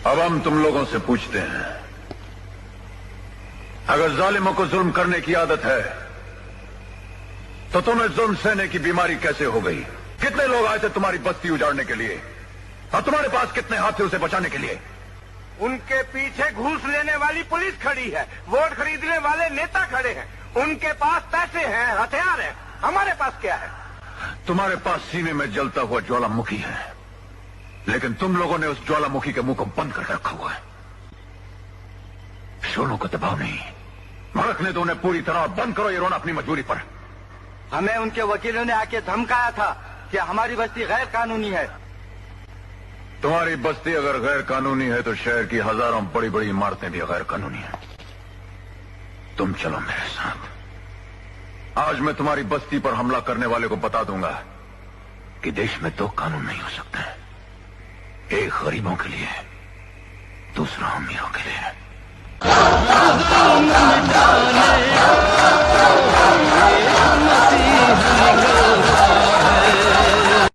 अब हम तुम लोगों से पूछते हैं, अगर जालिमों को जुल्म करने की आदत है तो तुम्हें जुल्म सहने की बीमारी कैसे हो गई? कितने लोग आए थे तुम्हारी बस्ती उजाड़ने के लिए और तुम्हारे पास कितने हाथ थे उसे बचाने के लिए? उनके पीछे घूस लेने वाली पुलिस खड़ी है, वोट खरीदने वाले नेता खड़े हैं, उनके पास पैसे हैं, हथियार हैं। हमारे पास क्या है? तुम्हारे पास सीने में जलता हुआ ज्वालामुखी है, लेकिन तुम लोगों ने उस ज्वालामुखी के मुंह को बंद कर रखा हुआ है। शोलों को दबाव नहीं, भड़कने दो उन्हें पूरी तरह। बंद करो ये रोना अपनी मजबूरी पर। हमें उनके वकीलों ने आके धमकाया था कि हमारी बस्ती गैर कानूनी है। तुम्हारी बस्ती अगर गैर कानूनी है तो शहर की हजारों बड़ी बड़ी इमारतें भी गैर कानूनी हैं। तुम चलो मेरे साथ। आज मैं तुम्हारी बस्ती पर हमला करने वाले को बता दूंगा कि देश में दो कानून नहीं हो सकते, एक गरीबों के लिए, दूसरा अमीरों के लिए।